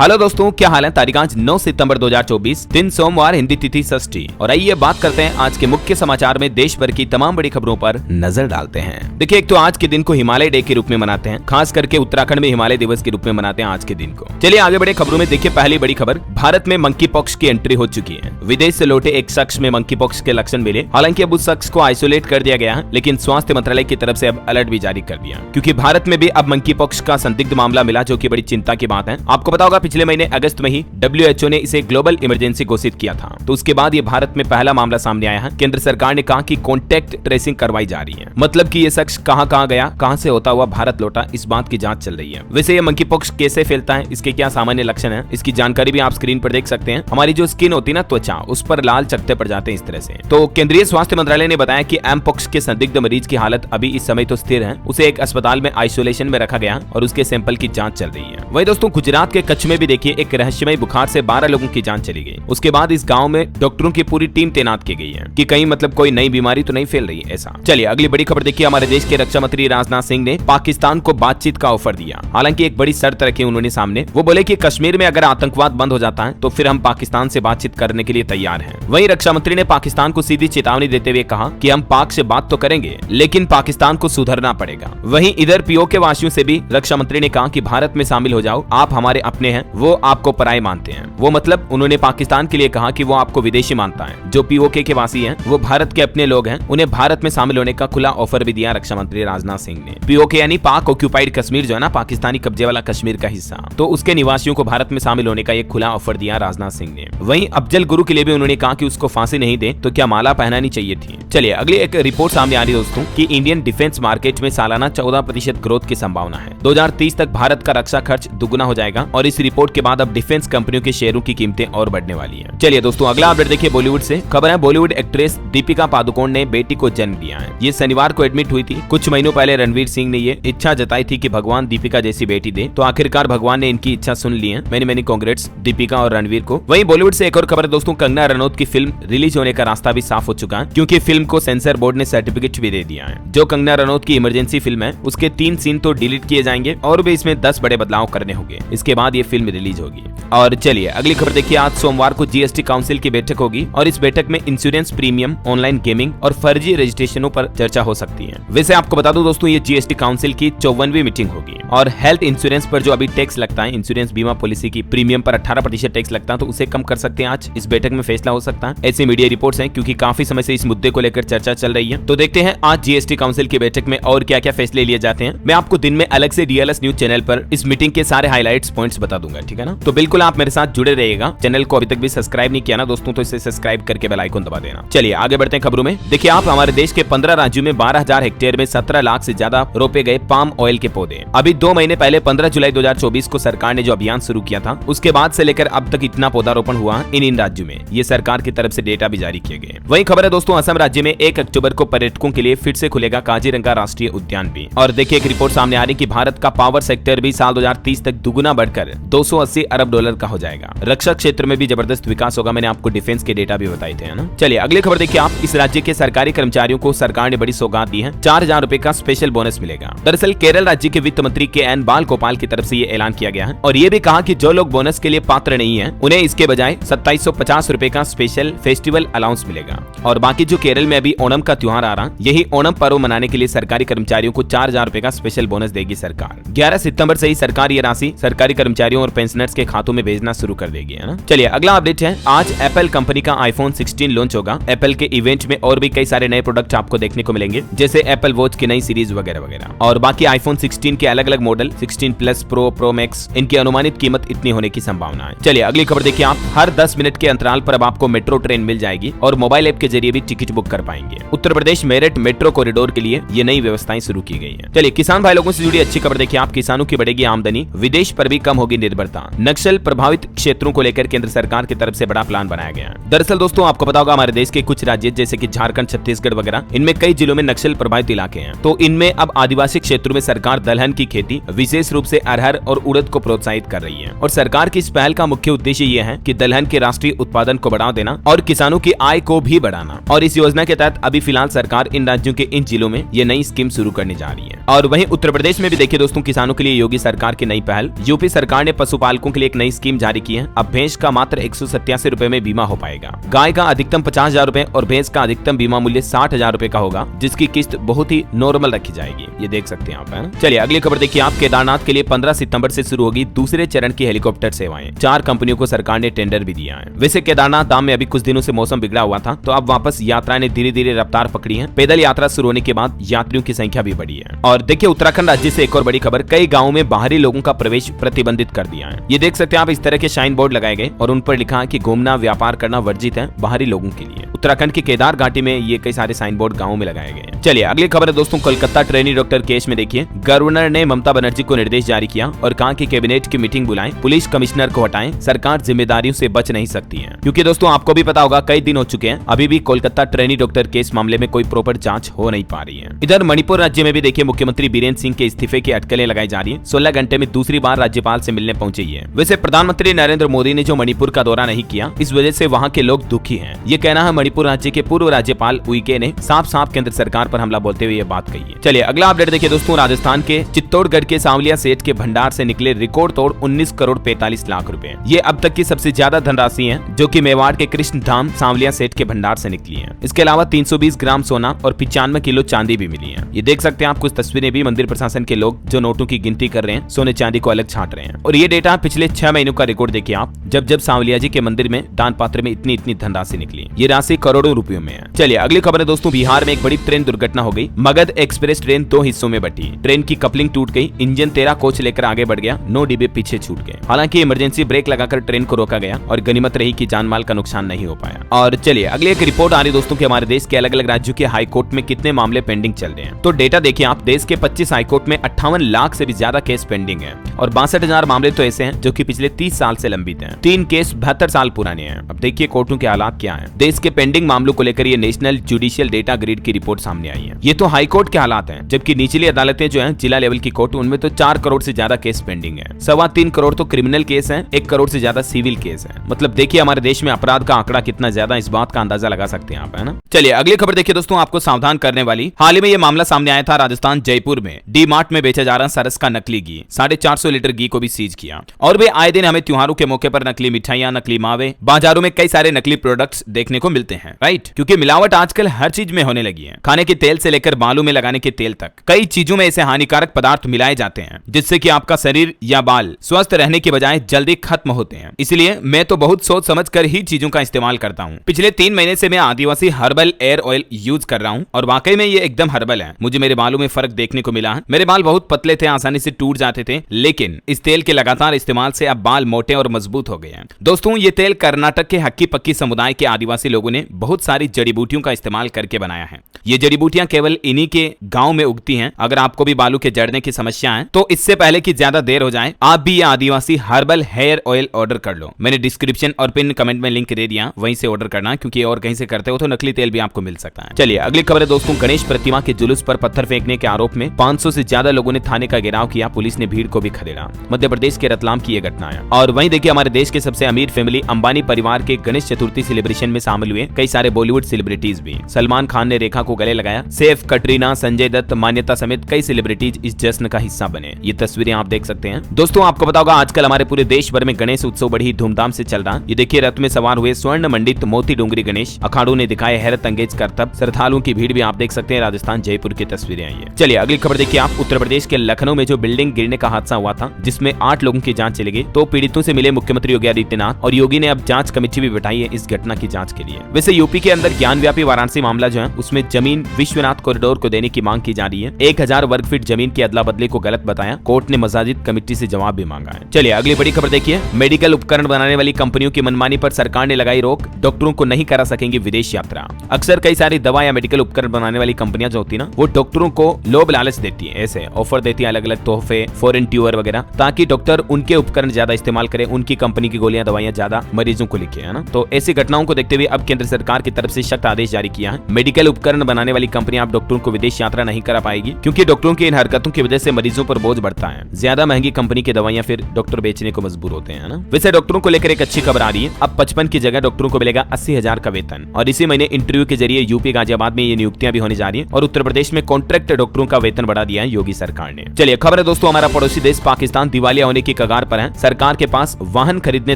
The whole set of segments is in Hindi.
हेलो दोस्तों, क्या हाल है। तारीख आज 9 सितंबर 2024, दिन सोमवार, हिंदी तिथि षष्ठी। और आइए बात करते हैं आज के मुख्य समाचार में देश भर की तमाम बड़ी खबरों पर नजर डालते हैं। देखिए, एक तो आज के दिन को हिमालय डे के रूप में मनाते हैं, खास करके उत्तराखंड में हिमालय दिवस के रूप में मनाते हैं आज के दिन को। चलिए आगे बढ़े खबरों में। देखिए, पहली बड़ी खबर, भारत में मंकी पॉक्स की एंट्री हो चुकी है। विदेश से लौटे एक शख्स में मंकी पॉक्स के लक्षण मिले। हालांकि अब उस शख्स को आइसोलेट कर दिया गया है, लेकिन स्वास्थ्य मंत्रालय की तरफ से अब अलर्ट भी जारी कर दिया, क्योंकि भारत में भी अब मंकी पॉक्स का संदिग्ध मामला मिला, जो कि बड़ी चिंता की बात है। आपको पता होगा, पिछले महीने अगस्त में ही WHO ने इसे ग्लोबल इमरजेंसी घोषित किया था। तो उसके बाद ये भारत में पहला मामला सामने आया है। केंद्र सरकार ने कहा कि कॉन्टैक्ट ट्रेसिंग करवाई जा रही है, मतलब कि ये शख्स कहां गया, कहां से होता हुआ भारत लौटा, इस बात की जांच चल रही है। वैसे ये मंकी पॉक्स कैसे फैलता है, इसके क्या सामान्य लक्षण है, इसकी जानकारी भी आप स्क्रीन पर देख सकते हैं। हमारी जो स्किन होती है ना, त्वचा, उस पर लाल चकत्ते पड़ जाते हैं इस तरह से। तो केंद्रीय स्वास्थ्य मंत्रालय ने बताया कि एम पॉक्स के संदिग्ध मरीज की हालत अभी इस समय तो स्थिर है। उसे एक अस्पताल में आइसोलेशन में रखा गया और उसके सैंपल की जांच चल रही है। वही दोस्तों, गुजरात के कच्छ में भी देखिए, एक रहस्यमय बुखार से 12 लोगों की जान चली गई। उसके बाद इस गांव में डॉक्टरों की पूरी टीम तैनात की गई है कि कहीं मतलब कोई नई बीमारी तो नहीं फैल रही है ऐसा। चलिए अगली बड़ी खबर देखिए, हमारे देश के रक्षा मंत्री राजनाथ सिंह ने पाकिस्तान को बातचीत का ऑफर दिया। हालांकि एक बड़ी शर्त रखी उन्होंने सामने। वो बोले कि कश्मीर में अगर आतंकवाद बंद हो जाता है तो फिर हम पाकिस्तान से बातचीत करने के लिए तैयार हैं। वहीं रक्षा मंत्री ने पाकिस्तान को सीधी चेतावनी देते हुए कहा कि हम पाक से बात तो करेंगे, लेकिन पाकिस्तान को सुधरना पड़ेगा। वहीं इधर POK वासियों से भी रक्षा मंत्री ने कहा कि भारत में शामिल हो जाओ, आप हमारे अपने हैं, वो आपको पराये मानते हैं। वो मतलब उन्होंने पाकिस्तान के लिए कहा कि वो आपको विदेशी मानता है। जो POK के वासी हैं, वो भारत के अपने लोग हैं। उन्हें भारत में शामिल होने का खुला ऑफर भी दिया रक्षा मंत्री राजनाथ सिंह ने। POK यानी पाक ऑक्यूपाइड कश्मीर, जो है ना, पाकिस्तानी कब्जे वाला कश्मीर का हिस्सा, तो उसके निवासियों को भारत में शामिल होने का एक खुला ऑफर दिया राजनाथ सिंह ने। वहीं अफजल गुरु के लिए भी उन्होंने कहा कि उसको फांसी नहीं दे तो क्या माला पहनानी चाहिए थी। चलिए अगली एक रिपोर्ट सामने आ रही है दोस्तों कि इंडियन डिफेंस मार्केट में सालाना 14% ग्रोथ की संभावना है। 2030 तक भारत का रक्षा खर्च दुगुना हो जाएगा और इस रिपोर्ट के बाद अब डिफेंस कंपनियों के शेयरों की कीमतें और बढ़ने वाली है। चलिए दोस्तों, अगला अपडेट देखिए बॉलीवुड से। खबर है, बॉलीवुड एक्ट्रेस दीपिका पादुकोण ने बेटी को जन्म दिया है। ये शनिवार को एडमिट हुई थी। कुछ महीनों पहले रणवीर सिंह ने ये इच्छा जताई थी कि भगवान दीपिका जैसी बेटी दे, तो आखिरकार भगवान ने इनकी इच्छा सुन ली है। मैनी कांग्रेट्स दीपिका और रणवीर को। वहीं बॉलीवुड से एक और खबर है दोस्तों, कंगना रनौत की फिल्म रिलीज होने का रास्ता भी साफ हो चुका है, क्योंकि फिल्म को सेंसर बोर्ड ने सर्टिफिकेट भी दे दिया है। जो कंगना रनौत की इमरजेंसी फिल्म है, उसके 3 सीन तो डिलीट किए जाएंगे और भी इसमें 10 बड़े बदलाव करने होंगे। इसके बाद ये फिल्म रिलीज होगी। और चलिए अगली खबर देखिए, आज सोमवार को GST काउंसिल की बैठक होगी और इस बैठक में इंश्योरेंस प्रीमियम, ऑनलाइन गेमिंग और फर्जी रजिस्ट्रेशनों पर चर्चा हो सकती है। वैसे आपको बता दूं दोस्तों, ये GST काउंसिल की 54वीं मीटिंग होगी और हेल्थ इंश्योरेंस पर जो अभी टैक्स लगता है, इंश्योरेंस बीमा पॉलिसी की प्रीमियम पर 18% टैक्स लगता है, तो उसे कम कर सकते हैं। आज इस बैठक में फैसला हो सकता है, ऐसी मीडिया रिपोर्ट्स हैं, क्योंकि काफी समय से इस मुद्दे को लेकर चर्चा चल रही है। तो देखते हैं आज GST काउंसिल की बैठक में और क्या क्या फैसले लिए जाते हैं। मैं आपको दिन में अलग से DLS न्यूज चैनल पर इस मीटिंग के सारे हाईलाइट्स पॉइंट्स बता दूंगा, ठीक है ना। तो बिल्कुल आप मेरे साथ जुड़े रहिएगा। चैनल को अभी तक भी सब्सक्राइब नहीं किया ना दोस्तों, तो इसे सब्सक्राइब करके बेल आइकन दबा देना। चलिए आगे बढ़ते हैं खबरों में। देखिए, आप हमारे देश के 15 राज्यों में 12,000 हेक्टेयर में 17 लाख से ज्यादा रोपे गए पाम ऑयल के पौधे। अभी 2 महीने पहले 15 जुलाई 2024 को सरकार ने जो अभियान शुरू किया था, उसके बाद से लेकर अब तक इतना पौधारोपण हुआ इन राज्यों में। ये सरकार की तरफ से डेटा भी जारी किए गए। वही खबर है दोस्तों, असम राज्य में 1 अक्टूबर को पर्यटकों के लिए फिर से खुलेगा काजीरंगा राष्ट्रीय उद्यान भी। और देखिए, एक रिपोर्ट सामने आ रही कि भारत का पावर सेक्टर भी साल 2030 तक दुगुना बढ़कर $280 अरब का हो जाएगा। रक्षा क्षेत्र में भी जबरदस्त विकास होगा। मैंने आपको डिफेंस के डेटा भी बताए थे, है ना। चलिए अगली खबर देखिए आप। इस राज्य के सरकारी कर्मचारियों को सरकार ने बड़ी सौगात दी है। 4,000 रुपए का स्पेशल बोनस मिलेगा। दरअसल केरल राज्य के वित्त मंत्री KN बालगोपाल की तरफ से ये ऐलान किया गया है और ये भी कहा कि जो लोग बोनस के लिए पात्र नहीं है, उन्हें इसके बजाय 2750 रुपए का स्पेशल फेस्टिवल अलाउंस मिलेगा। और बाकी जो केरल में अभी ओणम का त्योहार आ रहा, यही ओणम पर्व मनाने के लिए सरकारी कर्मचारियों को 4,000 रुपए का स्पेशल बोनस देगी सरकार। 11 सितंबर से ही सरकार ये राशि सरकारी कर्मचारियों और पेंशनर्स के खातों में भेजना शुरू कर देगी, है ना। चलिए अगला अपडेट है, आज एप्पल कंपनी का iPhone 16 लॉन्च होगा। एप्पल के इवेंट में और भी कई सारे नए प्रोडक्ट आपको देखने को मिलेंगे, जैसे एप्पल वॉच की नई सीरीज वगैरह वगैरह। और बाकी iPhone 16 के अलग अलग मॉडल 16 प्लस, प्रो मैक्स, इनकी अनुमानित कीमत इतनी होने की संभावना है। चलिए अगली खबर देखिए आप। हर 10 मिनट के अंतराल पर अब आपको मेट्रो ट्रेन मिल जाएगी और मोबाइल ऐप के जरिए भी टिकट बुक कर पाएंगे। उत्तर प्रदेश मेरठ मेट्रो कॉरिडोर के लिए ये नई व्यवस्थाएं शुरू की गई है। चलिए किसान भाई लोगों से जुड़ी अच्छी खबर देखिए आप। किसानों की बढ़ेगी आमदनी, विदेश पर भी कम होगी निर्भरता। नक्सल प्रभावित क्षेत्रों को लेकर केंद्र सरकार की तरफ से बड़ा प्लान बनाया गया है। दरअसल दोस्तों, आपको पता होगा, हमारे देश के कुछ राज्य जैसे कि झारखंड, छत्तीसगढ़ वगैरह, इनमें कई जिलों में नक्सल प्रभावित इलाके हैं। तो इनमें अब आदिवासी क्षेत्रों में सरकार दलहन की खेती, विशेष रूप से अरहर और उड़द को प्रोत्साहित कर रही है। और सरकार की इस पहल का मुख्य उद्देश्य ये है कि दलहन के राष्ट्रीय उत्पादन को बढ़ावा देना और किसानों की आय को भी बढ़ाना। और इस योजना के तहत अभी फिलहाल सरकार इन राज्यों के इन जिलों में ये नई स्कीम शुरू करने जा रही है। और वहीं उत्तर प्रदेश में भी देखिए दोस्तों, किसानों के लिए योगी सरकार की नई पहल। यूपी सरकार ने पशुपालकों के लिए एक नई स्कीम जारी की है। अब भैंस का मात्र 187 रुपए में बीमा हो पाएगा। गाय का अधिकतम 50,000 रुपए और भैंस का अधिकतम बीमा मूल्य 60,000 रुपए का होगा, जिसकी किस्त बहुत ही नॉर्मल रखी जाएगी। ये देख सकते हैं आप, है ना। चलिए अगली खबर देखिए आप। केदारनाथ के लिए 15 सितंबर से शुरू होगी दूसरे चरण की हेलीकॉप्टर सेवाएं। 4 कंपनियों को सरकार ने टेंडर भी दिया है। वैसे केदारनाथ धाम में अभी कुछ दिनों से मौसम बिगड़ा हुआ था, तो अब वापस यात्रा ने धीरे धीरे रफ्तार पकड़ी है। पैदल यात्रा शुरू होने के बाद यात्रियों की संख्या भी बढ़ी है। और देखिए उत्तराखंड राज्य से एक और बड़ी खबर, कई गाँवों में बाहरी लोगों का प्रवेश प्रतिबंधित कर दिया है। ये देख सकते हैं आप, इस तरह के साइन बोर्ड लगाए गए और उन पर लिखा है कि घूमना व्यापार करना वर्जित है बाहरी लोगों के लिए। उत्तराखंड की केदार घाटी में ये कई सारे साइन बोर्ड गाँव में लगाए गए हैं। चलिए अगली खबर है दोस्तों, कोलकाता ट्रेनी डॉक्टर केस में देखिए गवर्नर ने ममता बनर्जी को निर्देश जारी किया और कहा कि कैबिनेट की मीटिंग बुलाएं, पुलिस कमिश्नर को हटाएं, सरकार जिम्मेदारियों से बच नहीं सकती है। क्योंकि दोस्तों आपको भी पता होगा कई दिन हो चुके हैं, अभी भी कोलकाता ट्रेनी डॉक्टर केस मामले में कोई प्रॉपर जांच हो नहीं पा रही है। इधर मणिपुर राज्य में भी देखिए मुख्यमंत्री बीरेन्द्र सिंह के इस्तीफे की अटकलें लगाई जा रही है। 16 घंटे में दूसरी बार राज्यपाल से मिलने पहुंचे है। वैसे प्रधानमंत्री नरेंद्र मोदी ने जो मणिपुर का दौरा नहीं किया, इस वजह से वहाँ के लोग दुखी हैं। ये कहना है मणिपुर राज्य के पूर्व राज्यपाल उइके ने साफ साफ केंद्र सरकार पर हमला बोलते हुए ये बात कही है। चलिए अगला अपडेट देखिए दोस्तों, राजस्थान के चित्तौड़गढ़ के सांवलिया सेठ के भंडार से निकले रिकॉर्ड तोड़ 19 करोड़ 45 लाख रुपए। ये अब तक की सबसे ज्यादा धनराशि है जो कि मेवाड़ के कृष्ण धाम सांवलिया सेठ के भंडार से निकली है। इसके अलावा 320 ग्राम सोना और 95 किलो चांदी भी मिली है। ये देख सकते हैं आप कुछ तस्वीरें भी, मंदिर प्रशासन के लोग जो नोटों की गिनती कर रहे हैं, सोने चांदी को अलग छांट रहे हैं। और ये डेटा पिछले 6 महीनों का रिकॉर्ड देखिए आप, जब सांवलिया जी के मंदिर में दान पात्र में इतनी धनराशि निकली। ये राशि करोड़ों रुपयों में है। चलिए अगली खबर है दोस्तों, बिहार में एक बड़ी ट्रेन दुर्घटना हो गई। मगध एक्सप्रेस ट्रेन 2 हिस्सों में बटी। ट्रेन की कपलिंग टूट गई, इंजन 13 कोच लेकर आगे बढ़ गया, 9 डिब्बे पीछे छूट गए। हालांकि इमरजेंसी ब्रेक लगाकर ट्रेन को रोका गया और गनीमत रही कि जान माल का नुकसान नहीं हो पाया। और चलिए अगली एक रिपोर्ट आ रही दोस्तों कि हमारे देश के अलग अलग राज्यों के हाईकोर्ट में कितने मामले पेंडिंग चल रहे हैं। तो डेटा देखिए आप, देश के 25 हाईकोर्ट में 58 लाख से भी ज्यादा केस पेंडिंग है और 62,000 मामले तो ऐसे हैं जो कि पिछले 30 साल से लंबित हैं। 3 केस 72 साल पुराने हैं। अब देखिए कोर्टों के हालात क्या हैं। देश के पेंडिंग मामलों को लेकर ये नेशनल जुडिशियल डेटा ग्रिड की रिपोर्ट सामने आई है। ये तो हाई कोर्ट के हालात हैं, जबकि निचली अदालतें जो हैं, जिला लेवल की कोर्ट, उनमें तो 4 करोड़ से ज्यादा केस पेंडिंग है। 3.25 करोड़ तो क्रिमिनल केस हैं, 1 करोड़ से ज्यादा सिविल केस है। मतलब देखिए हमारे देश में अपराध का आंकड़ा कितना ज्यादा, इस बात का अंदाजा लगा सकते हैं आप, है ना। चलिए अगली खबर देखिए दोस्तों, आपको सावधान करने वाली। हाल ही में ये मामला सामने आया था राजस्थान जयपुर में। डी मार्ट में बेचा जा रहा सरस का नकली घी, 450 लीटर घी को भी सीज किया। और वे आए दिन हमें त्योहारों के मौके पर नकली मिठाइयां, नकली मावे, बाजारों में कई सारे नकली प्रोडक्ट्स देखने को मिलते हैं, राइट। क्योंकि मिलावट आजकल हर चीज में होने लगी है। खाने के तेल से लेकर बालों में लगाने के तेल तक, कई चीजों में ऐसे हानिकारक पदार्थ मिलाए जाते हैं जिससे कि आपका शरीर या बाल स्वस्थ रहने के बजाय जल्दी खत्म होते हैं। इसलिए मैं तो बहुत सोच समझ कर ही चीजों का इस्तेमाल करता हूँ। पिछले 3 महीने से मैं आदिवासी हर्बल एयर ऑयल यूज कर रहा हूँ और वाकई में ये एकदम हर्बल है। मुझे मेरे बालों में फर्क देखने को मिला है। मेरे बाल बहुत पतले थे, आसानी से टूट जाते थे, लेकिन इस तेल के लगातार इस्तेमाल से अब बाल मोटे और मजबूत हो गए हैं। दोस्तों ये तेल कर्नाटक के हक्की पक्की समुदाय के आदिवासी लोगों ने बहुत सारी जड़ी बूटियों का इस्तेमाल करके बनाया है। ये जड़ी बूटियां केवल इन्हीं के गांव में उगती हैं। अगर आपको भी बालों के जड़ने की समस्या है तो इससे पहले कि ज्यादा देर हो जाए, आप भी ये आदिवासी हर्बल हेयर ऑयल ऑर्डर कर लो। मैंने डिस्क्रिप्शन और पिन कमेंट में लिंक दे दिया, वहीं से ऑर्डर करना, क्योंकि और कहीं से करते हो तो नकली तेल भी आपको मिल सकता है। चलिए अगली खबर है दोस्तों, गणेश प्रतिमा के जुलूस पर पत्थर फेंकने के आरोप में 500 से ज्यादा लोगों ने थाने का घेराव किया। पुलिस ने भीड़ को भी खदेड़ा। मध्य प्रदेश के रतलाम की यह घटना है। और वहीं देखिए हमारे देश के सबसे अमीर फैमिली अंबानी परिवार के गणेश चतुर्थी सेलिब्रेशन में शामिल हुए कई सारे बॉलीवुड सेलिब्रिटीज भी। सलमान खान ने रेखा को गले लगाया। सैफ, कटरीना, संजय दत्त, मान्यता समेत कई सेलिब्रिटीज इस जश्न का हिस्सा बने। ये तस्वीरें आप देख सकते हैं। दोस्तों आपको पता होगा आजकल हमारे पूरे देश भर में गणेश उत्सव बड़ी धूमधाम से चल रहा है। ये देखिए रथ में सवार हुए स्वर्ण मंडित मोती डूंगरी गणेश, अखाड़ों ने दिखाए हैरत अंगेज करतब। श्रद्धालुओं की भीड़ भी आप देख सकते हैं। राजस्थान जयपुर की तस्वीरें आई है। चलिए अगली खबर देखिए आप, उत्तर प्रदेश के लखनऊ में जो बिल्डिंग गिरने का हादसा हुआ था, जिसमें 8 लोगों की जांच चली गई, तो पीड़ितों से मिले मुख्यमंत्री योगी आदित्यनाथ और योगी ने अब जांच कमेटी भी बैठाई है इस घटना की जांच के लिए। वैसे यूपी के अंदर ज्ञानव्यापी वाराणसी मामला जो है, उसमें जमीन विश्वनाथ कॉरिडोर को देने की मांग की जा रही है। 1000 वर्ग फीट जमीन की अदला बदली को गलत बताया। कोर्ट ने मसाजिद कमेटी से जवाब भी मांगा है। चलिए अगली बड़ी खबर देखिए, मेडिकल उपकरण बनाने वाली कंपनियों की मनमानी पर सरकार ने लगाई रोक। डॉक्टरों को नहीं करा सकेंगे विदेश यात्रा। अक्सर कई सारी दवा या मेडिकल उपकरण बनाने वाली कंपनियां जो होती है ना, वो डॉक्टरों को लोभ लालच देती है, ऐसे ऑफर देती है अलग अलग तोहफे, फॉरेन टूर वगैरह, ताकि डॉक्टर उनके उपकरण ज्यादा इस्तेमाल करें, उनकी कंपनी की गोलियां दवाइयां ज्यादा मरीजों को लिखे, है ना। तो ऐसी घटनाओं को देखते हुए अब केंद्र सरकार की तरफ से सख्त आदेश जारी किया है। मेडिकल उपकरण बनाने वाली कंपनियां अब डॉक्टरों को विदेश यात्रा नहीं करा पाएगी, क्योंकि डॉक्टरों की इन हरकतों की वजह से मरीजों पर बोझ बढ़ता है। ज्यादा महंगी कंपनी की दवाइयां फिर डॉक्टर बेचने को मजबूर होते हैं ना। वैसे डॉक्टरों को लेकर एक अच्छी खबर आ रही है। अब 55 की जगह डॉक्टरों को मिलेगा 80,000 का वेतन। और इसी महीने इंटरव्यू के जरिए यूपी गाजियाबाद में ये नियुक्तियां भी होने जा रही है। और उत्तर प्रदेश में कॉन्ट्रैक्ट डॉक्टरों का वेतन बढ़ा दिया है योगी सरकार ने। चलिए खबर है दोस्तों, हमारा पड़ोसी देश पाकिस्तान दिवालिया होने की की कगार पर हैं। सरकार के पास वाहन खरीदने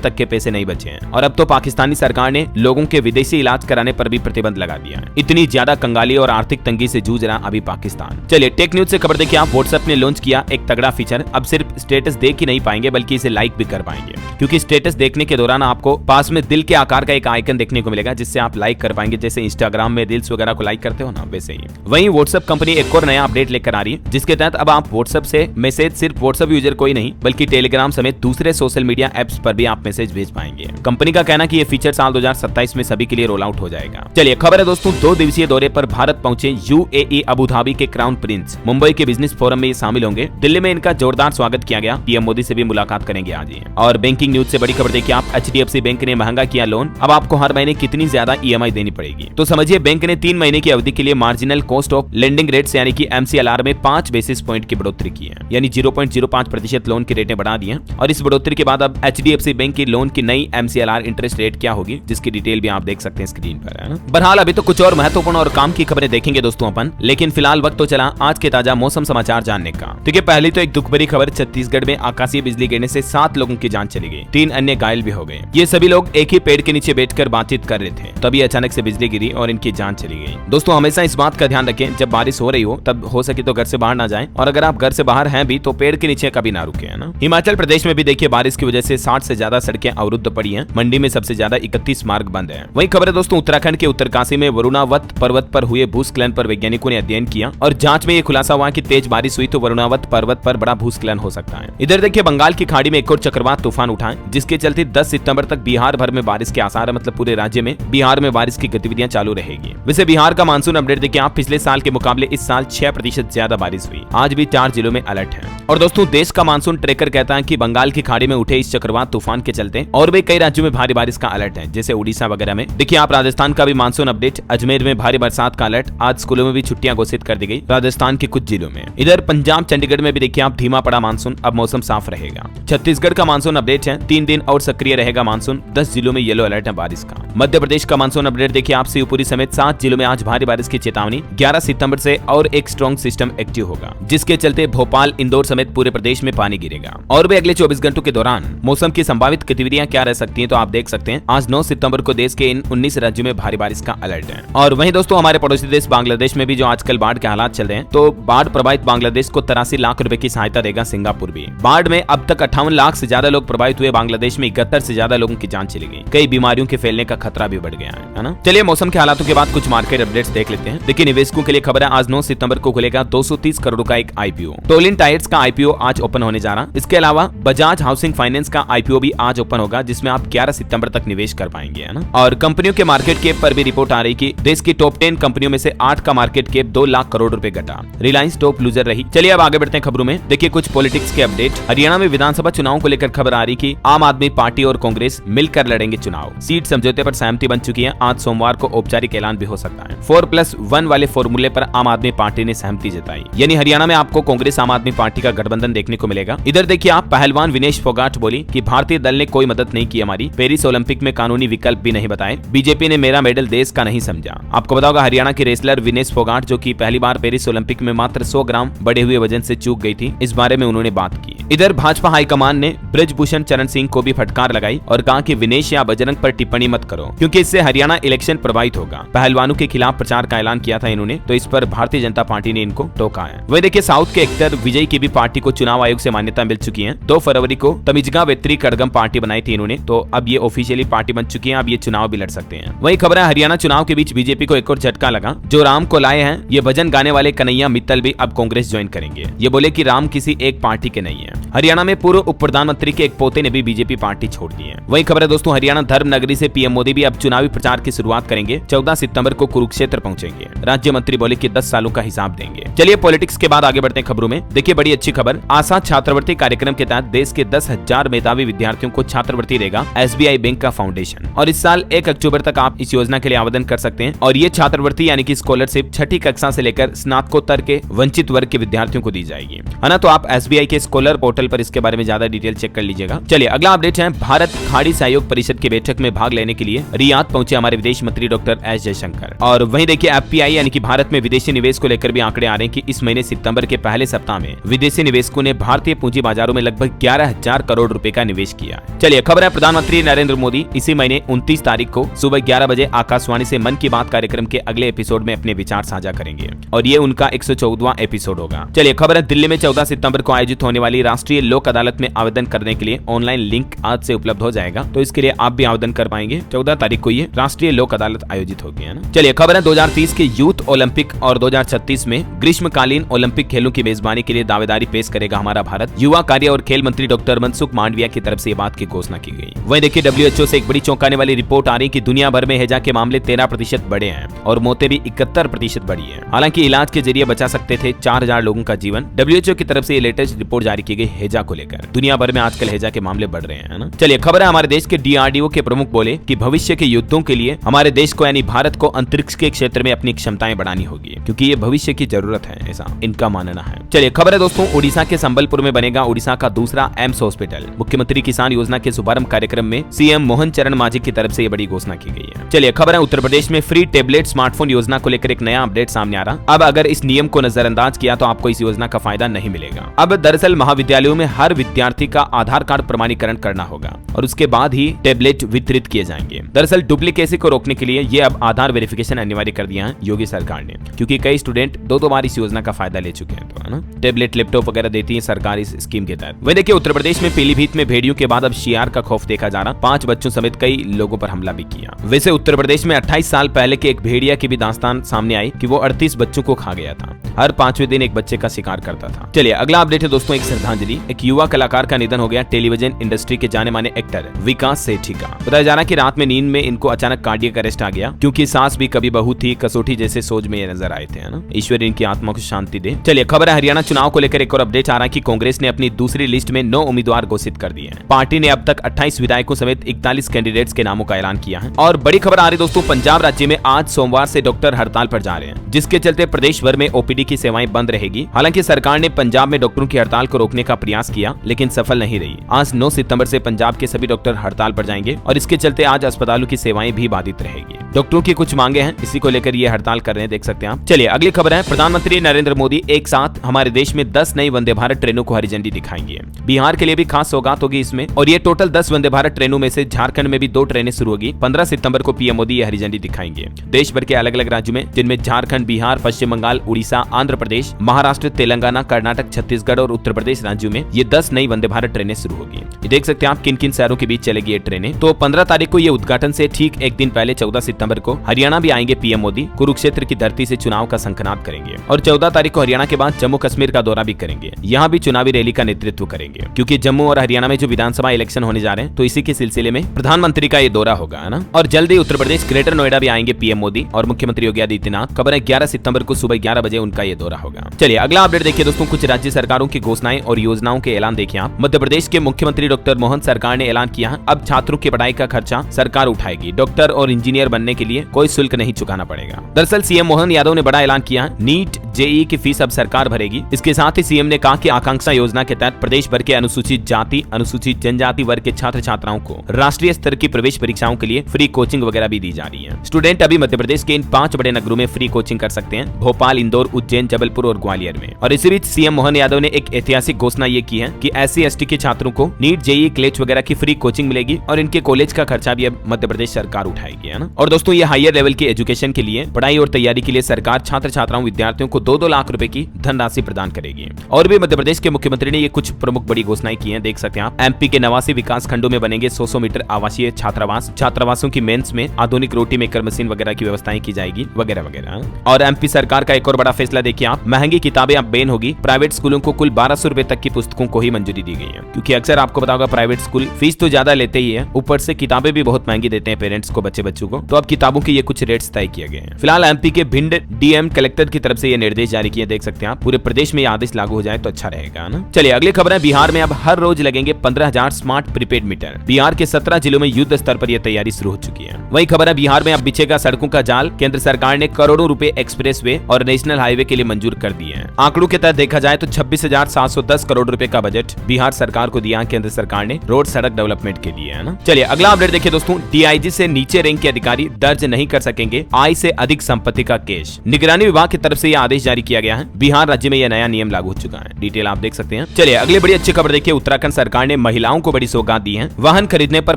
तक के पैसे नहीं बचे हैं और अब तो पाकिस्तानी सरकार ने लोगों के विदेशी इलाज कराने पर भी प्रतिबंध लगा दिया है। इतनी ज्यादा कंगाली और आर्थिक तंगी से जूझ रहा अभी पाकिस्तान। चलिए टेक न्यूज से खबर देखिए आप। व्हाट्सएप ने लॉन्च किया एक तगड़ा फीचर। अब सिर्फ स्टेटस देख ही नहीं पाएंगे बल्कि इसे लाइक भी कर पाएंगे, क्योंकि स्टेटस देखने के दौरान आपको पास में दिल के आकार का एक आइकन देखने को मिलेगा जिससे आप लाइक कर पाएंगे। जैसे इंस्टाग्राम में रील्स वगैरह को लाइक करते हो ना, वैसे ही। वहीं व्हाट्सएप कंपनी एक और नया अपडेट लेकर आ रही है जिसके तहत अब आप व्हाट्सएप से मैसेज सिर्फ व्हाट्सएप यूजर को ही नहीं बल्कि टेलीग्राम समेत दूसरे सोशल मीडिया एप्स पर भी आप मैसेज भेज पाएंगे। कंपनी का कहना कि ये फीचर साल 2027 में सभी के लिए रोल आउट हो जाएगा। चलिए खबर है दोस्तों, 2 दिवसीय दौरे पर भारत पहुंचे यूएई अबू धाबी के क्राउन प्रिंस। मुंबई के बिजनेस फोरम में ये शामिल होंगे। दिल्ली में इनका जोरदार स्वागत किया गया। पीएम मोदी से भी मुलाकात करेंगे आज ही। और बैंकिंग न्यूज से बड़ी खबर देखिए आप। एचडीएफसी बैंक ने महंगा किया लोन। अब आपको हर महीने कितनी ज्यादा ईएमआई देनी पड़ेगी, तो समझिए बैंक ने 3 महीने की अवधि के लिए marginal cost of lending rates यानी कि एमसीएलआर में 5 बेसिस पॉइंट की बढ़ोतरी की है, यानी 0.05% लोन की रेटें बढ़ा दी हैं। और इस बढ़ोतरी के बाद अब एचडीएफसी बैंक की लोन की नई एमसीएलआर इंटरेस्ट रेट क्या होगी, जिसकी डिटेल भी आप देख सकते हैं स्क्रीन पर, है ना। बहरहाल अभी तो कुछ और महत्वपूर्ण और काम की खबरें देखेंगे दोस्तों अपन, लेकिन फिलहाल वक्त तो चला आज के ताजा मौसम समाचार जानने का। ठीक है, पहली तो एक दुख भरी खबर, छत्तीसगढ़ में आकाशीय बिजली गिरने से 7 लोगों की जान चली गई, 3 अन्य घायल भी हो गए। ये सभी लोग एक ही पेड़ के नीचे बैठकर बातचीत कर रहे थे, तभी अचानक से बिजली गिरी और इनकी जान चली गई। दोस्तों हमेशा इस बात का ध्यान रखें, जब बारिश हो रही हो तब हो सके तो घर से बाहर ना जाएं, और अगर आप घर से बाहर हैं भी तो पेड़ के नीचे कभी ना रुके, है ना। हिमाचल प्रदेश में भी देखिए बारिश की वजह से 60 से ज्यादा सड़कें अवरुद्ध पड़ी हैं। मंडी में सबसे ज्यादा 31 मार्ग बंद है। वहीं खबर है दोस्तों, उत्तराखंड के उत्तरकाशी में वरुणावत पर्वत पर हुए भूस्खलन पर वैज्ञानिकों ने अध्ययन किया और जांच में ये खुलासा हुआ कि तेज बारिश हुई तो वरुणावत पर्वत पर बड़ा भूस्खलन हो सकता है। इधर देखिए बंगाल की खाड़ी में एक और चक्रवात तूफान उठा है, जिसके चलते 10 सितंबर तक बिहार भर में बारिश के आसार है। मतलब पूरे राज्य में बिहार में बारिश की गतिविधियां चालू रहेगी। वैसे बिहार का मानसून अपडेट देखिए आप। पिछले साल के मुकाबले इस साल 6% ज्यादा बारिश हुई। आज भी 4 जिलों में अलर्ट है। और दोस्तों देश का मानसून ट्रेकर कहता है कि बंगाल की खाड़ी में उठे इस चक्रवात तूफान के चलते और भी कई राज्यों में भारी बारिश का अलर्ट है, जैसे उड़ीसा वगैरह में। देखिए आप राजस्थान का भी मानसून अपडेट। अजमेर में भारी बरसात का अलर्ट। आज स्कूलों में भी छुट्टियां घोषित कर दी गई राजस्थान के कुछ जिलों में। इधर पंजाब चंडीगढ़ में भी देखिए आप धीमा पड़ा मानसून, अब मौसम साफ रहेगा। छत्तीसगढ़ का मानसून अपडेट है। 3 दिन और सक्रिय रहेगा मानसून। 10 जिलों में येलो अलर्ट है बारिश का। मध्य प्रदेश का मानसून अपडेट देखिए आप। शिवपुरी समेत 7 जिलों में आज भारी बारिश की चेतावनी। 11 सितंबर से और एक स्ट्रॉन्ग सिस्टम एक्टिव होगा, जिसके चलते भोपाल इंदौर समेत पूरे प्रदेश में पानी गिरेगा। और भी अगले 24 घंटों के दौरान मौसम की संभावित गतिविधियां क्या रह सकती हैं, तो आप देख सकते हैं आज 9 सितंबर को देश के इन 19 राज्यों में भारी बारिश का अलर्ट है। और वहीं दोस्तों हमारे पड़ोसी देश बांग्लादेश में भी जो आजकल बाढ़ के हालात चल रहे हैं, तो बाढ़ प्रभावित बांग्लादेश को 83 लाख रुपए की सहायता देगा सिंगापुर भी। बाढ़ में अब तक 58 लाख से ज्यादा लोग प्रभावित हुए। बांग्लादेश में 71 से ज्यादा लोगों की जान चली गई। कई बीमारियों के फैलने का खतरा भी बढ़ गया है ना। चलिए मौसम के हालातों के बाद कुछ मार्केट अपडेट्स देख लेते हैं। देखिए निवेशकों के लिए खबर है, आज 9 सितंबर को खुलेगा 230 करोड़ का एक आईपीओ। टोलिन टायर्स का आईपीओ आज ओपन होने जा रहा। इसके अलावा बजाज हाउसिंग फाइनेंस का आईपीओ भी आज ओपन होगा, जिसमें आप 11 सितंबर तक निवेश कर पाएंगे, है ना। और कंपनियों के मार्केट कैप पर भी रिपोर्ट आ रही कि देश की टॉप 10 कंपनियों में से 8 का मार्केट कैप 2 लाख करोड़ रुपए घटा। रिलायंस टॉप लूजर रही। चलिए अब आगे बढ़ते हैं खबरों में। देखिए कुछ पॉलिटिक्स के अपडेट। हरियाणा में विधानसभा चुनाव को लेकर खबर आ रही कि आम आदमी पार्टी और कांग्रेस मिलकर लड़ेंगे चुनाव। सीट समझौते पर सहमति बन चुकी है। आज सोमवार को औपचारिक ऐलान भी हो सकता है। 4+1 वाले फॉर्मूले पर आम आदमी पार्टी ने सहमति जताई, यानी हरियाणा में आपको कांग्रेस आम आदमी पार्टी का गठबंधन देखने को मिलेगा। इधर देखिए आप, पहलवान विनेश फोगाट बोली कि भारतीय दल ने कोई मदद नहीं की हमारी, पेरिस ओलंपिक में कानूनी विकल्प भी नहीं बताए, बीजेपी ने मेरा मेडल देश का नहीं समझा। आपको बताओगा हरियाणा के रेसलर विनेश फोगाट, जो कि पहली बार पेरिस ओलंपिक में मात्र 100 ग्राम बढ़े हुए वजन से चूक गई थी, इस बारे में उन्होंने बात की। इधर भाजपा हाईकमान ने ब्रजभूषण चरण सिंह को भी फटकार लगाई और कहा कि विनेश या बजरंग पर टिप्पणी मत करो, क्योंकि इससे हरियाणा इलेक्शन प्रभावित होगा। पहलवानों के खिलाफ प्रचार का ऐलान किया था इन्होंने, तो इस पर भारतीय जनता पार्टी ने इनको टोका है। वही देखिए साउथ के एक्टर विजय की भी पार्टी को चुनाव आयोग से मान्यता मिल चुकी है। 2 फरवरी को तमिजगा वेत्री कड़गम पार्टी बनाई थी इन्होंने, तो अब ये ऑफिशियली पार्टी बन चुकी है। अब ये चुनाव भी लड़ सकते हैं। वही खबर है, हरियाणा चुनाव के बीच बीजेपी को एक और झटका लगा। जो राम को लाए हैं, ये भजन गाने वाले कन्हैया मित्तल भी अब कांग्रेस ज्वाइन करेंगे। ये बोले कि राम किसी एक पार्टी के नहीं है। हरियाणा में पूर्व उप प्रधानमंत्री के एक पोते ने भी बीजेपी पार्टी छोड़ दी है। वही खबर है दोस्तों, हरियाणा धर्म नगरी से पीएम मोदी भी अब चुनावी प्रचार की शुरुआत करेंगे। 14 सितंबर को कुरुक्षेत्र पहुंचेंगे। राज्य मंत्री बोले कि 10 सालों का हिसाब देंगे। चलिए पॉलिटिक्स के बाद आगे बढ़ते हैं खबरों में। देखिए बड़ी अच्छी खबर, आशा छात्रवृत्ति कार्यक्रम के तहत देश के 10,000 मेधावी विद्यार्थियों को छात्रवृत्ति देगा एसबीआई बैंक का फाउंडेशन। और इस साल 1 अक्टूबर तक आप इस योजना के लिए आवेदन कर सकते हैं। और ये छात्रवृत्ति यानी कि स्कॉलरशिप 6ठी कक्षा से लेकर स्नातकोत्तर के वंचित वर्ग के विद्यार्थियों को दी जाएगी, है ना। तो आप एसबीआई के स्कॉलर पोर्टल पर इसके बारे में ज्यादा डिटेल चेक कर लीजिएगा। चलिए अगला अपडेट है, भारत खाड़ी सहयोग परिषद की बैठक में भाग लेने के लिए रियाद पहुंचे हमारे विदेश मंत्री डॉक्टर एस जयशंकर। और वहीं देखिए एफपीआई यानी कि भारत में विदेशी निवेश को लेकर भी आंकड़े आ रहे हैं कि इस महीने सितंबर के पहले सप्ताह में विदेशी निवेशकों ने भारतीय पूंजी बाजारों में लगभग 11,000 करोड़ रुपए का निवेश किया है। चलिए खबर है, प्रधानमंत्री नरेंद्र मोदी इसी महीने 29 तारीख को सुबह 11 बजे आकाशवाणी से मन की बात कार्यक्रम के अगले एपिसोड में अपने विचार साझा करेंगे और ये उनका 114वां एपिसोड होगा। चलिए खबर है, दिल्ली में 14 सितंबर को आयोजित होने वाली राष्ट्रीय लोक अदालत में आवेदन करने के लिए ऑनलाइन लिंक आज से उपलब्ध हो जाएगा, तो इसके लिए आप भी आवेदन कर पाएंगे। 14 तारीख को ये राष्ट्रीय लोक अदालत आयोजित होगी, है ना। चलिए खबर है, 2030 के यूथ ओलंपिक और 2036 में ग्रीष्मकालीन ओलंपिक खेलों की मेजबानी के लिए दावेदारी पेश करेगा हमारा भारत। युवा कार्य और खेल मंत्री डॉक्टर मनसुख मांडविया की तरफ से ये बात की घोषणा की गई। वहीं देखिए WHO से एक बड़ी चौंकाने वाली रिपोर्ट आ रही कि दुनिया भर में हैजा के मामले 13% बढ़े हैं और मौतें भी 71% बढ़ी है। हालांकि इलाज के जरिए बचा सकते थे 4000 लोगों का जीवन। WHO की तरफ से ये लेटेस्ट रिपोर्ट जारी की गई हैजा को लेकर। दुनिया भर में आजकल हैजा के मामले बढ़ रहे हैं, ना। चलिए खबर है, हमारे देश के DRDO के प्रमुख बोले कि भविष्य के युद्धों के लिए हमारे देश को यानी भारत को अंतरिक्ष के क्षेत्र में अपनी क्षमताएं बढ़ानी होगी, क्योंकि ये भविष्य की जरूरत है, ऐसा इनका मानना है। चलिए खबर है दोस्तों, उड़ीसा के संबलपुर में बनेगा उड़ीसा का दूसरा एम्स हॉस्पिटल। मुख्यमंत्री किसान योजना के शुभारंभ कार्यक्रम में CM मोहन चरण मांझी की तरफ से ये बड़ी घोषणा की गई है। चलिए खबर है, उत्तर प्रदेश में फ्री टेबलेट स्मार्टफोन योजना को लेकर एक नया अपडेट सामने आ रहा। अब अगर इस नियम को नजरअंदाज किया तो आपको इस योजना का फायदा नहीं मिलेगा। अब दरअसल महाविद्यालयों में हर विद्यार्थी का आधार कार्ड प्रमाणीकरण करना होगा और उसके बाद ही टेबलेट वितरित किए जाएंगे। दरअसल डुप्लीकेसी को रोकने के लिए ये अब आधार वेरिफिकेशन अनिवार्य कर दिया है योगी सरकार ने, क्योंकि कई स्टूडेंट दो बार इस योजना का फायदा ले चुके हैं, तो है ना। टेबलेट लैपटॉप वगैरह देती है सरकार इस स्कीम के तहत। वही देखिए, उत्तर प्रदेश में पीलीभीत में भेड़ियों के बाद अब शियार का खौफ देखा जा रहा। 5 बच्चों समेत कई लोगों पर हमला भी किया। वैसे उत्तर प्रदेश में 28 साल पहले के एक भेड़िया की भी दास्तान सामने आई कि वो 38 बच्चों को खा गया था। हर 5वें दिन एक बच्चे का शिकार करता था। चलिए अगला अपडेट है दोस्तों, एक श्रद्धांजलि। एक युवा कलाकार का निधन हो गया। टेलीविजन इंडस्ट्री के जाने माने एक्टर विकास सेठी का। बताया जा रहा कि रात में नींद में इनको अचानक कार्डियक अरेस्ट आ गया, क्योंकि सास भी कभी बहू थी, कसौटी जैसे सोच में ये नजर आए थे, है ना। ईश्वर इनकी आत्मा को शांति दे। चलिए खबर है, हरियाणा चुनाव को लेकर एक और अपडेट आ रहा है कि कांग्रेस ने अपनी दूसरी लिस्ट में 9 उम्मीदवार घोषित कर दिए हैं। पार्टी ने अब तक 28 विधायकों समेत 41 कैंडिडेट्स के नामों का ऐलान किया है। और बड़ी खबर आ रही दोस्तों, पंजाब राज्य में आज सोमवार से डॉक्टर हड़ताल पर जा रहे हैं, जिसके चलते प्रदेश भर में OPD की सेवाएं बंद रहेगी। हालांकि सरकार ने पंजाब में डॉक्टरों की हड़ताल को रोकने का प्रयास किया, लेकिन सफल नहीं रही। आज 9 सितंबर से पंजाब के सभी डॉक्टर हड़ताल पर जाएंगे और इसके चलते आज अस्पतालों की सेवाएं भी बाधित रहेगी। डॉक्टरों की कुछ मांगे हैं, इसी को लेकर ये हड़ताल कर रहे हैं, देख सकते हैं आप। चलिए अगली खबर है, प्रधानमंत्री नरेंद्र मोदी एक साथ हमारे देश में 10 नई वंदे भारत ट्रेनों को हरी झंडी दिखाएंगे। बिहार के लिए भी खास सौगात होगी इसमें, और ये टोटल 10 वंदे भारत ट्रेनों में से झारखंड में भी 2 ट्रेनें शुरू होगी। 15 सितंबर को PM मोदी ये हरी झंडी दिखाएंगे। देश भर के अलग अलग राज्यों में, जिनमें झारखंड, बिहार, पश्चिम बंगाल, उड़ीसा, आंध्र प्रदेश, महाराष्ट्र, तेलंगाना, कर्नाटक, छत्तीसगढ़ और उत्तर प्रदेश राज्यों में ये 10 नई वंदे भारत ट्रेनें शुरू होगी। ये देख सकते हैं आप किन किन शहरों के बीच चलेगी ये ट्रेनें। तो 15 तारीख को ये उद्घाटन से ठीक एक दिन पहले 14 सितंबर को हरियाणा भी आएंगे PM मोदी। कुरुक्षेत्र की धरती से चुनाव का शंखनाद करेंगे और 14 तारीख को हरियाणा के बाद जम्मू कश्मीर का दौरा भी करेंगे। यहाँ भी चुनावी रैली का नेतृत्व करेंगे, क्योंकि जम्मू और हरियाणा में जो विधानसभा इलेक्शन होने जा रहे हैं, तो इसी के सिलसिले में प्रधानमंत्री का ये दौरा होगा, है ना। और जल्दी उत्तर प्रदेश ग्रेटर नोएडा भी आएंगे PM मोदी और मुख्यमंत्री योगी आदित्यनाथ। खबर है 11 सितंबर को सुबह 11 बजे उनका ये दौरा होगा। चलिए अगला अपडेट देखिए दोस्तों, कुछ राज्य सरकारों की घोषणाएं और योजनाओं के ऐलान देखिए आप। मध्य प्रदेश के मुख्यमंत्री डॉक्टर मोहन सरकार ने ऐलान किया है, अब छात्रों की पढ़ाई का खर्चा सरकार उठाएगी। डॉक्टर और इंजीनियर बनने के लिए कोई शुल्क नहीं चुकाना पड़ेगा। दरअसल CM मोहन यादव ने बड़ा ऐलान किया है, नीट JEE की फीस अब सरकार भरेगी। इसके साथ ही CM ने कहा कि आकांक्षा योजना के तहत प्रदेश भर के अनुसूचित जाति, अनुसूचित जनजाति वर्ग के छात्र छात्राओं को राष्ट्रीय स्तर की प्रवेश परीक्षाओं के लिए फ्री कोचिंग वगैरह भी दी जा रही है। स्टूडेंट अभी मध्य प्रदेश के इन 5 बड़े नगरों में फ्री कोचिंग कर सकते हैं, भोपाल, इंदौर, उज्जैन, जबलपुर और ग्वालियर में। और इसी बीच CM मोहन यादव ने एक ऐतिहासिक घोषणा ये की है कि SC ST के छात्रों को नीट JEE क्लेट वगैरह की फ्री कोचिंग मिलेगी और इनके कॉलेज का खर्चा भी अब मध्य प्रदेश सरकार उठाएगी, है ना। और दोस्तों ये हायर लेवल की एजुकेशन के लिए, पढ़ाई और तैयारी के लिए सरकार छात्र छात्राओं विद्यार्थियों को 2-2 लाख रुपए की धनराशि प्रदान करेगी। और भी मध्य प्रदेश के मुख्यमंत्री ने ये कुछ प्रमुख बड़ी घोषणाएं की हैं, देख सकते हैं आप। MP के 89 विकास खंडों में बनेंगे 100 मीटर आवासीय छात्रावास। छात्रावासों की मेंस में आधुनिक रोटी मेकर मशीन वगैरह की व्यवस्थाएं की जाएगी, वगैरह वगैरह। और MP सरकार का एक और बड़ा फैसला देखिए आप, महंगी किताबें अब बैन होगी। प्राइवेट स्कूलों को कुल 1200 रुपए तक की पुस्तकों को ही मंजूरी दी गई है, क्योंकि अक्सर आपको पता होगा प्राइवेट स्कूल फीस तो ज्यादा लेते ही है, ऊपर से किताबें भी बहुत महंगी देते हैं पेरेंट्स को, बच्चों को। तो अब किताबों के ये कुछ रेट्स तय किए गए हैं। फिलहाल MP के भिंड DM कलेक्टर की तरफ से ये निर्देश जारी किए, देख सकते हैं आप। पूरे प्रदेश में ये आदेश लागू हो जाए तो अच्छा रहेगा ना। चलिए अगली खबर है, बिहार में अब हर रोज लगेंगे 15,000 स्मार्ट प्रीपेड मीटर। बिहार के 17 जिलों में युद्ध स्तर पर यह तैयारी शुरू हो चुकी है। वही खबर है, बिहार में अब बिछेगा सड़कों का जाल। केंद्र सरकार ने करोड़ों रुपए एक्सप्रेसवे और नेशनल हाईवे के लिए मंजूर कर दिए हैं। आंकड़ों के तहत देखा जाए तो 26,710 करोड़ रुपए का बजट बिहार सरकार को दिया केंद्र सरकार ने रोड सड़क डेवलपमेंट के लिए, है ना। चलिए अगला अपडेट देखिए दोस्तों, DIG से नीचे रैंक के अधिकारी दर्ज नहीं कर सकेंगे आय से अधिक संपत्ति का केस। निगरानी विभाग की तरफ से यह आदेश जारी किया गया है। बिहार राज्य में यह नया नियम लागू हो चुका है। डिटेल आप देख सकते हैं। चलिए अगली बड़ी अच्छी खबर देखिए। उत्तराखंड सरकार ने महिलाओं को बड़ी सौगात दी है। वाहन खरीदने पर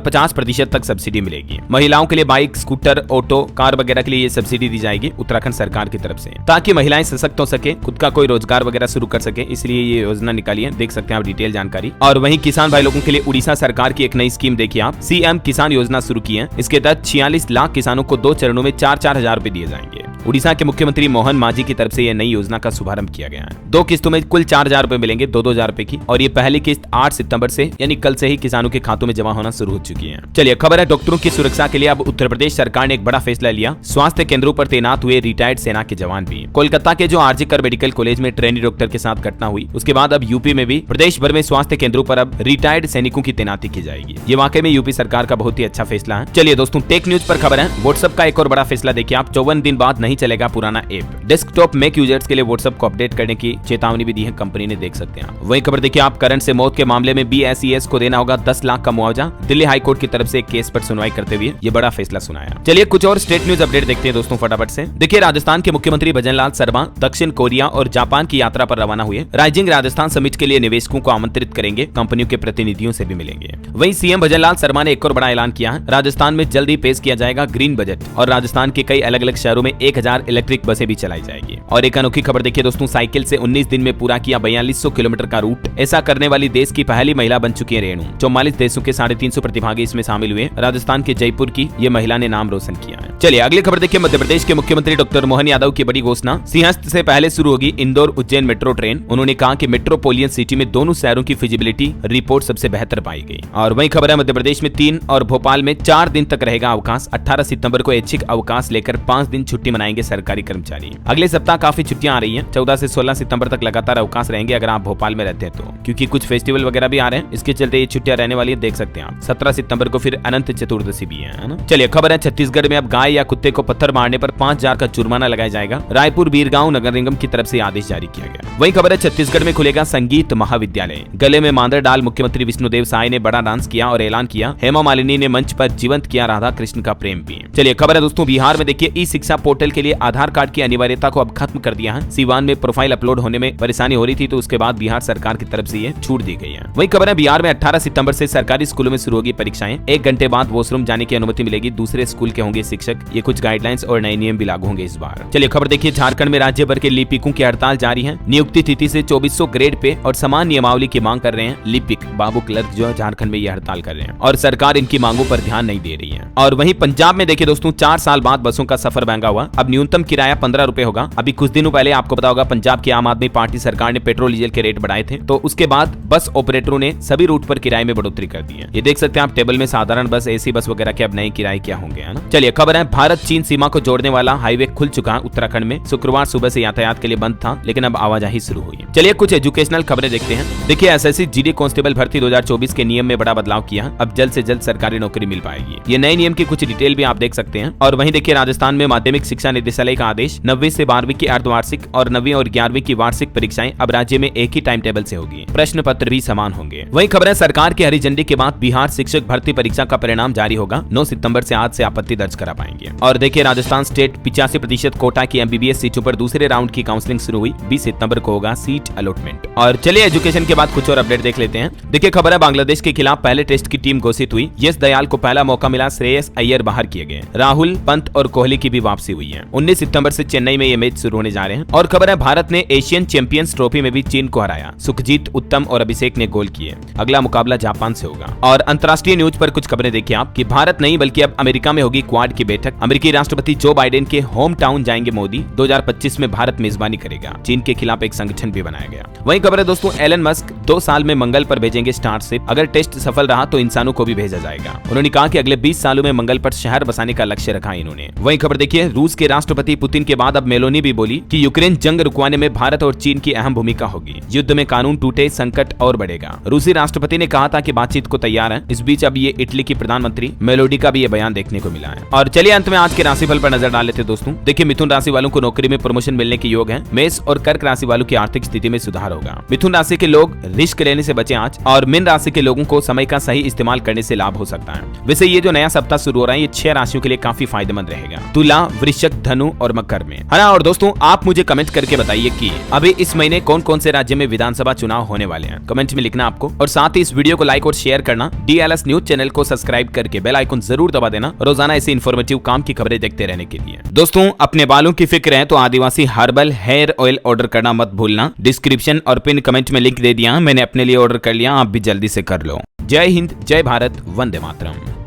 50% तक सब्सिडी मिलेगी। महिलाओं के लिए बाइक, स्कूटर, ऑटो, कार वगैरह के लिए ये सब्सिडी दी जाएगी उत्तराखंड सरकार की तरफ से, ताकि महिलाएं सशक्त हो सके, खुद का कोई रोजगार वगैरह शुरू कर सके। इसलिए ये योजना निकाली है। देख सकते हैं आप डिटेल जानकारी। और वहीं किसान भाई लोगों के लिए उड़ीसा सरकार की एक नई स्कीम देखिए आप, सीएम किसान योजना शुरू की है। इसके तहत 46 लाख किसानों को 2 चरणों में 4-4 हजार रुपए दिए जाएंगे। उड़ीसा के मुख्यमंत्री मोहन मांझी की तरफ से यह नई योजना का शुभारंभ किया गया है। 2 किस्तों में कुल 4 हजार रुपए मिलेंगे, 2-2 हजार रुपए की। और ये पहली किस्त 8 सितंबर से यानी कल से ही किसानों के खातों में जमा होना शुरू हो चुकी है। चलिए खबर है डॉक्टरों की सुरक्षा के लिए अब उत्तर प्रदेश सरकार ने एक बड़ा फैसला लिया। स्वास्थ्य केंद्रों पर तैनात हुए रिटायर्ड सेना के जवान भी। कोलकाता के जो आरजी कर मेडिकल कॉलेज में ट्रेनी डॉक्टर के साथ घटना हुई, उसके बाद अब यूपी में भी प्रदेश भर में स्वास्थ्य केंद्रों पर अब रिटायर्ड सैनिकों की तैनाती की जाएगी। ये वाकई में यूपी सरकार का बहुत ही अच्छा फैसला है। चलिए दोस्तों टेक न्यूज पर खबर है। व्हाट्सएप का एक और बड़ा फैसला देखिए आप, 54 दिन बाद नहीं चलेगा पुराना ऐप। डेस्कटॉप मैक यूजर्स के लिए व्हाट्सएप को अपडेट करने की चेतावनी भी दी है कंपनी ने, देख सकते हैं। वही खबर देखिए आप, करंट से मौत के मामले में BSES को देना होगा 10 लाख का मुआवजा। दिल्ली हाईकोर्ट की तरफ से एक केस पर सुनवाई करते हुए ये बड़ा फैसला सुनाया। चलिए कुछ और स्टेट न्यूज अपडेट देखते हैं दोस्तों फटाफट से। देखिए राजस्थान के मुख्यमंत्री भजनलाल शर्मा दक्षिण कोरिया और जापान की यात्रा पर रवाना हुए। राइजिंग राजस्थान समिट के लिए निवेशकों को आमंत्रित करेंगे, कंपनियों के प्रतिनिधियों से भी मिलेंगे। वहीं सीएम भजनलाल शर्मा ने एक और बड़ा ऐलान किया है। राजस्थान में जल्द ही पेश किया जाएगा ग्रीन बजट और राजस्थान के कई अलग अलग शहरों में 1000 इलेक्ट्रिक बसें भी चलाई जाएगी। और एक अनोखी खबर देखिए दोस्तों, साइकिल से 19 दिन में पूरा किया 4200 किलोमीटर का रूट। ऐसा करने वाली देश की पहली महिला बन चुकी है रेणु। 44 देशों के 350 प्रतिभागी इसमें शामिल हुए। राजस्थान के जयपुर की ये महिला ने नाम रोशन किया है। चलिए अगली खबर देखिए, मध्य प्रदेश के मुख्यमंत्री डॉक्टर मोहन यादव की बड़ी घोषणा। सिंहस्थ से पहले शुरू होगी इंदौर उज्जैन मेट्रो ट्रेन। उन्होंने कहा कि मेट्रोपोलियन सिटी में दोनों शहरों की फिजिबिलिटी रिपोर्ट सबसे बेहतर पाई गई। और वही खबर है, मध्य प्रदेश में 3 और भोपाल में 4 दिन तक रहेगा अवकाश। 18 सितंबर को ऐच्छिक अवकाश लेकर 5 दिन छुट्टी मनाएंगे सरकारी कर्मचारी। अगले सप्ताह काफी छुट्टियां आ रही हैं। 14 से 16 सितंबर तक लगातार अवकाश रहेंगे अगर आप भोपाल में रहते हैं तो, क्योंकि कुछ फेस्टिवल वगैरह भी आ रहे हैं, इसके चलते ये छुट्टियां रहने वाली है, देख सकते हैं आप। 17 सितंबर को फिर अनंत चतुर्दशी भी है ना। चलिए खबर है, छत्तीसगढ़ में अब गाय या कुत्ते को पत्थर मारने पर 5000 का जुर्माना लगाया जाएगा। रायपुर बीरगांव नगर निगम की तरफ से आदेश जारी किया गया। वही खबर है, छत्तीसगढ़ में खुलेगा संगीत महाविद्यालय। गले में मांदर डाल मुख्यमंत्री विष्णुदेव साय ने बड़ा डांस किया और ऐलान किया। हेमा मालिनी ने मंच पर जीवंत किया राधा कृष्ण का प्रेम भी। चलिए खबर है दोस्तों, बिहार में देखिए ई शिक्षा पोर्टल के लिए आधार कार्ड की अनिवार्यता को अब खत्म कर दिया है। सीवान में प्रोफाइल अपलोड होने में परेशानी हो रही थी, तो उसके बाद बिहार सरकार की तरफ से ये छूट दी गई है। वही खबर है, बिहार में 18 सितंबर से सरकारी स्कूलों में शुरू होगी परीक्षाएं। 1 घंटे बाद वॉशरूम जाने की अनुमति मिलेगी। दूसरे स्कूल के होंगे शिक्षक। ये कुछ गाइडलाइंस और नए नियम भी लागू होंगे इस बार। चलिए खबर देखिए, झारखंड में राज्य भर के लिपिकों की हड़ताल जारी है। नियुक्ति तिथि से 2400 ग्रेड पे और समान नियमावली की मांग कर रहे हैं लिपिक बाबू क्लर्क जो झारखंड में ये हड़ताल कर रहे हैं और सरकार इनकी मांगों पर ध्यान नहीं दे रही है। और वहीं पंजाब में देखिए दोस्तों, 4 साल बाद बसों का सफर महंगा हुआ। अब न्यूनतम किराया 15 रुपए होगा। अभी कुछ दिनों पहले आपको पता होगा पंजाब की आम आदमी पार्टी सरकार ने पेट्रोल डीजल के रेट बढ़ाए थे, तो उसके बाद बस ऑपरेटरों ने सभी रूट पर किराए में बढ़ोतरी कर दी है। ये देख सकते हैं आप टेबल में, साधारण बस, एसी बस वगैरह के अब नए किराए क्या होंगे, है ना। चलिए खबर है, भारत चीन सीमा को जोड़ने वाला हाईवे खुल चुका है उत्तराखंड में। शुक्रवार सुबह से यातायात के लिए बंद था, लेकिन अब आवाजाही शुरू हुई है। चलिए कुछ एजुकेशनल खबरें देखते हैं। देखिए एसएससी जीडी कांस्टेबल भर्ती 2024 के नियम में बड़ा बदलाव किया है। अब जल्द से जल्द सरकारी नौकरी मिल पाएगी। ये नए नियम की कुछ डिटेल भी आप देख सकते हैं। और वहीं देखिए राजस्थान में माध्यमिक शिक्षा निदेशालय का आदेश, 9वीं से 12वीं की अर्धवार्षिक और 9वीं और 11वीं की वार्षिक परीक्षाएं अब राज्य में एक ही टाइम टेबल से होगी। प्रश्न पत्र भी समान होंगे। वही खबर है, सरकार की हरी झंडी के बाद बिहार शिक्षक भर्ती परीक्षा का परिणाम जारी होगा। 9 सितंबर से आज से आपत्ति दर्ज करा पाएंगे। और देखिए राजस्थान स्टेट 85% कोटा की MBBS सीटों पर दूसरे राउंड की काउंसलिंग शुरू हुई। 20 सितंबर को होगा सीट अलॉटमेंट। और चलिए एजुकेशन के बाद कुछ और अपडेट देख लेते हैं। देखिए खबर है, बांग्लादेश के खिलाफ पहले टेस्ट की टीम घोषित हुई। यश दयाल को पहला मौका मिला, श्रेयस अय्यर बाहर किए गए। राहुल, पंत और कोहली की भी वापसी हुई है। 19 सितंबर से चेन्नई में ये मैच शुरू होने जा रहे हैं। और खबर है, भारत ने एशियन चैंपियंस ट्रॉफी में भी चीन को हराया। सुखजीत, उत्तम और अभिषेक ने गोल किए। अगला मुकाबला जापान से होगा। और अंतर्राष्ट्रीय न्यूज पर कुछ खबरें देखिए आप कि भारत नहीं बल्कि अब अमेरिका में होगी क्वाड की बैठक। अमेरिकी राष्ट्रपति जो बाइडेन के होम टाउन जाएंगे मोदी। 2025 में भारत मेजबानी करेगा। चीन के खिलाफ एक संगठन भी बनाया गया। वहीं खबर है दोस्तों, एलन मस्क 2 साल में मंगल पर भेजेंगे स्टारशिप। अगर टेस्ट सफल रहा तो इंसानों को भी भेजा जाएगा। उन्होंने कहा कि अगले 20 सालों में मंगल पर शहर बसाने का लक्ष्य रखा इन्होंने। वहीं खबर देखिए, रूस के राष्ट्रपति पुतिन के बाद अब मेलोनी भी बोली कि यूक्रेन जंग रुकवाने में भारत और चीन की अहम भूमिका होगी। युद्ध में कानून टूटे, संकट और बढ़ेगा। रूसी राष्ट्रपति ने कहा था कि बातचीत को तैयार है। इस बीच अब ये इटली की प्रधानमंत्री मेलोडी का भी ये बयान देखने को मिला है। और चलिए अंत में आज के राशिफल पर नजर डाल लेते दोस्तों। देखिए, मिथुन राशि वालों को नौकरी में प्रमोशन मिलने के योग है। मेष और कर्क राशि वालों की आर्थिक स्थिति में सुधार होगा। मिथुन राशि के लोग रिस्क लेने से बचें आज, और मीन राशि के लोगों को समय का सही इस्तेमाल करने से लाभ हो सकता है। वैसे ये जो नया सप्ताह शुरू हो रहा है, ये 6 राशियों के लिए काफी फायदेमंद रहेगा, तुला, वृश्चिक, धनु और मकर में, है ना। और दोस्तों, आप मुझे कमेंट करके बताइए कि अभी इस महीने कौन कौन से राज्य में विधानसभा चुनाव होने वाले हैं। कमेंट में लिखना आपको, और साथ ही इस वीडियो को लाइक और शेयर करना। DLS न्यूज चैनल को सब्सक्राइब करके बेल आइकन जरूर दबा देना, रोजाना ऐसे इन्फॉर्मेटिव काम की खबरें देखते रहने के लिए। दोस्तों, अपने बालों की फिक्र है तो आदिवासी हर्बल हेयर ऑयल ऑर्डर करना मत भूलना। डिस्क्रिप्शन और पिन कमेंट में लिंक दे दिया, मैंने अपने लिए ऑर्डर कर लिया, आप भी जल्दी से कर लो। जय हिंद, जय भारत, वंदे मातरम।